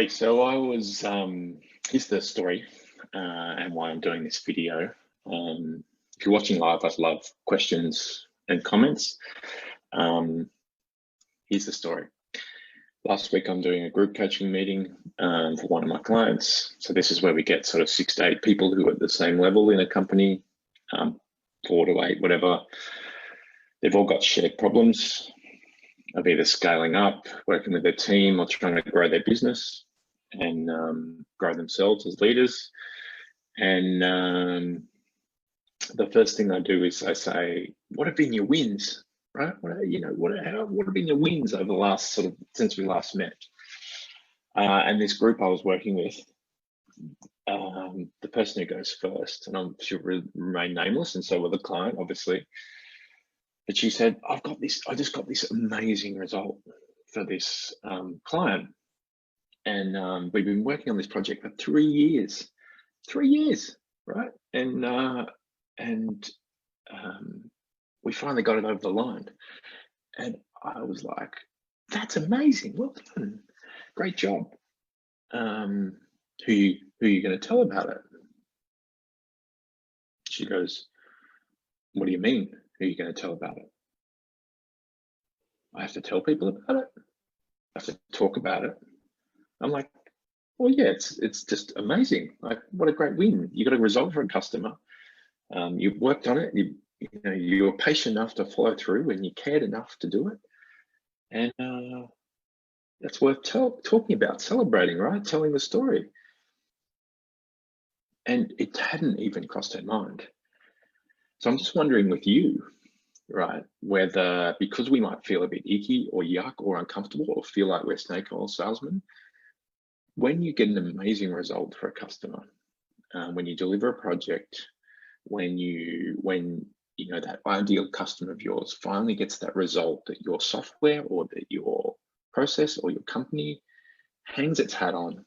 Hey, so here's the story and why I'm doing this video. If you're watching live, I'd love questions and comments. Here's the story. Last week, I'm doing a group coaching meeting for one of my clients. So this is where we get sort of 6 to 8 people who are at the same level in a company, 4 to 8, whatever. They've all got shared problems of either scaling up, working with their team, or trying to grow their business and grow themselves as leaders. And the first thing I do is I say, what have been your wins, right? What have been your wins over the last since we last met? And this group I was working with, the person who goes first, and she'll remain nameless, and so will the client, obviously. But she said, I just got this amazing result for this client. And we've been working on this project for 3 years, right? And we finally got it over the line. And I was like, that's amazing, well done, great job. Who are you going to tell about it? She goes, what do you mean? Who are you going to tell about it? I have to tell people about it? I have to talk about it? I'm like, well, yeah, it's just amazing. Like, what a great win. You got a result for a customer. You worked on it. You were patient enough to follow through, and you cared enough to do it. And that's worth talking about, celebrating, right? Telling the story. And it hadn't even crossed her mind. So I'm just wondering with you, right, whether because we might feel a bit icky or yuck or uncomfortable or feel like we're snake oil salesmen, when you get an amazing result for a customer, when you deliver a project, when that ideal customer of yours finally gets that result that your software or that your process or your company hangs its hat on,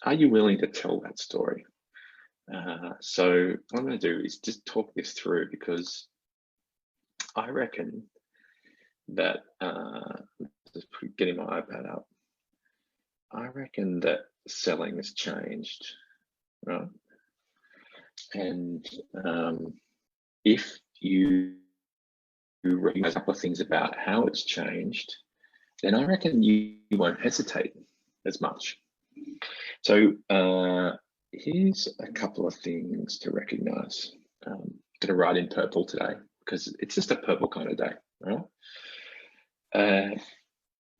are you willing to tell that story? So what I'm going to do is just talk this through, because I reckon that, just getting my iPad up, I reckon that selling has changed, right? And if you recognize a couple of things about how it's changed, then I reckon you won't hesitate as much. So here's a couple of things to recognize. I'm going to write in purple today because it's just a purple kind of day, right?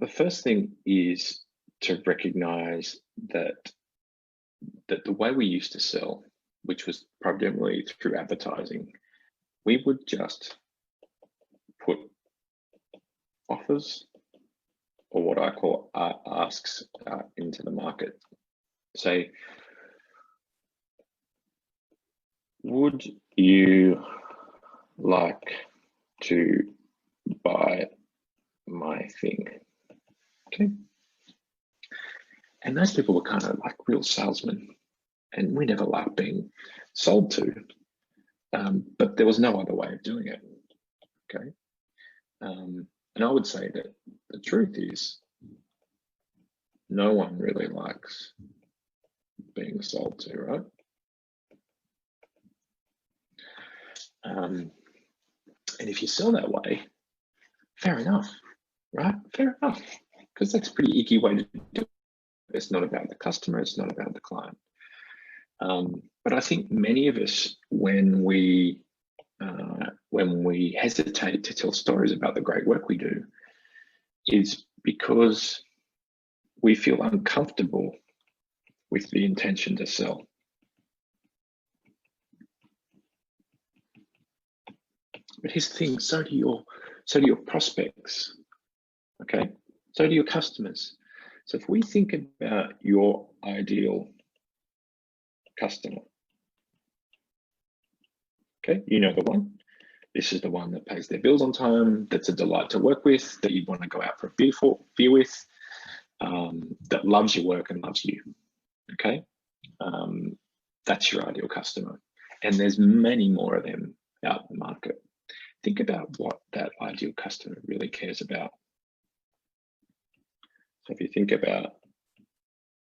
The first thing is to recognize that the way we used to sell, which was primarily through advertising, we would just put offers, or what I call asks, into the market. Say, would you like to buy my thing? Okay. And those people were kind of like real salesmen, and we never liked being sold to, but there was no other way of doing it. Okay. And I would say that the truth is, no one really likes being sold to, right? And if you sell that way, fair enough, right? Fair enough, because that's a pretty icky way to do it. It's not about the customer, it's not about the client. But I think many of us, when we hesitate to tell stories about the great work we do, is because we feel uncomfortable with the intention to sell. But here's the thing, so do your prospects, okay? So do your customers. So if we think about your ideal customer, okay, you know the one. This is the one that pays their bills on time, that's a delight to work with, that you'd want to go out for a beer with, that loves your work and loves you, okay? That's your ideal customer. And there's many more of them out in the market. Think about what that ideal customer really cares about. So if you think about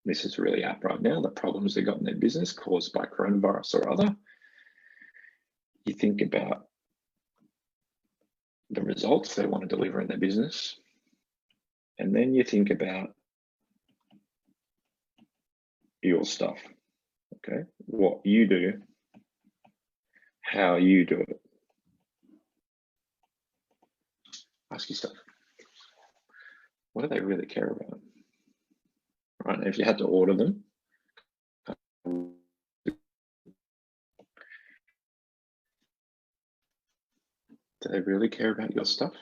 this is really apt right now, the problems they got in their business caused by coronavirus or other. You think about the results they want to deliver in their business. And then you think about your stuff, okay? What you do, how you do it. Ask yourself, what do they really care about? Right, if you had to order them, do they really care about your stuff?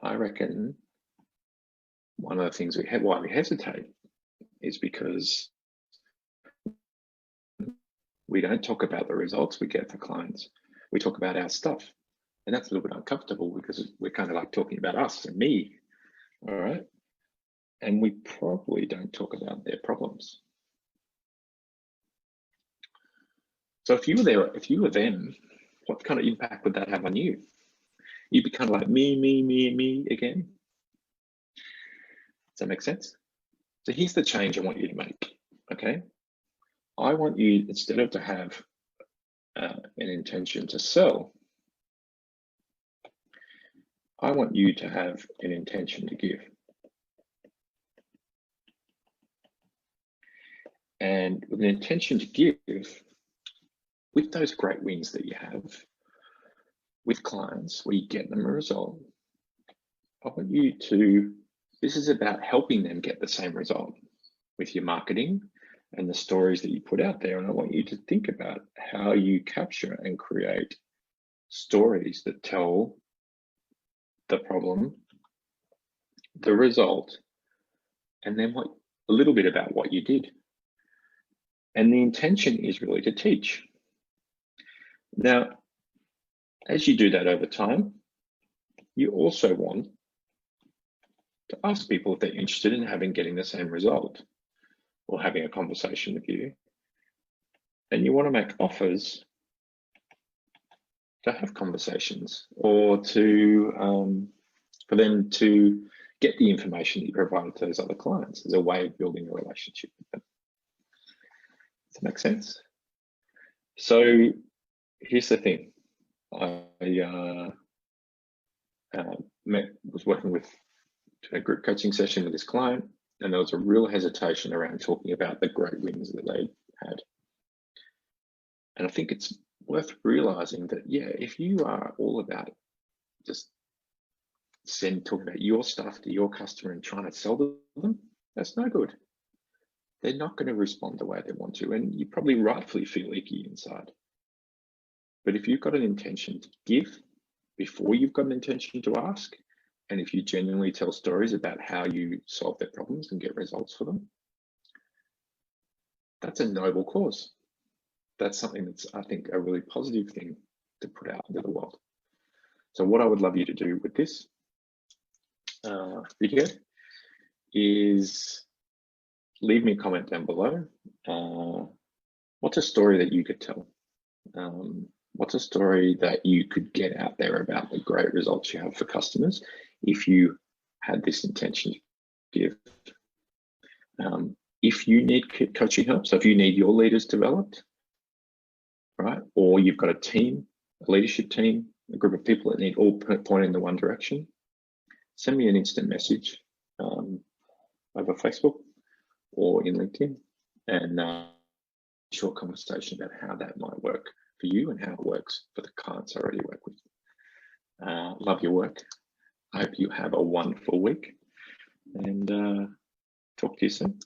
I reckon one of the things why we hesitate is because we don't talk about the results we get for clients. We talk about our stuff. And that's a little bit uncomfortable because we're kind of like talking about us and me, all right? And we probably don't talk about their problems. So if you were them, what kind of impact would that have on you? You'd be kind of like me again. Does that make sense? So here's the change I want you to make, okay? I want you, instead of to have an intention to sell, I want you to have an intention to give. And with an intention to give, with those great wins that you have with clients where you get them a result, I want you to, this is about helping them get the same result with your marketing and the stories that you put out there. And I want you to think about how you capture and create stories that tell the problem, the result, and then a little bit about what you did. And the intention is really to teach. Now, as you do that over time, you also want to ask people if they're interested in getting the same result or having a conversation with you. And you want to make offers to have conversations or to for them to get the information that you provided to those other clients as a way of building a relationship with them. Does that make sense? So here's the thing. I was working with a group coaching session with this client, and there was a real hesitation around talking about the great wins that they had. And I think it's worth realizing that, yeah, if you are all about just talking about your stuff to your customer and trying to sell them, that's no good. They're not going to respond the way they want to, and you probably rightfully feel icky inside. But if you've got an intention to give before you've got an intention to ask, and if you genuinely tell stories about how you solve their problems and get results for them, that's a noble cause. That's something that's, I think, a really positive thing to put out into the world. So what I would love you to do with this video is leave me a comment down below. What's a story that you could tell? What's a story that you could get out there about the great results you have for customers if you had this intention to give? If you need coaching help, so if you need your leaders developed, right, or you've got a team, a leadership team, a group of people that need all point in the one direction, send me an instant message over Facebook or in LinkedIn, and short conversation about how that might work for you and how it works for the clients I already work with. Love your work. I hope you have a wonderful week, and talk to you soon.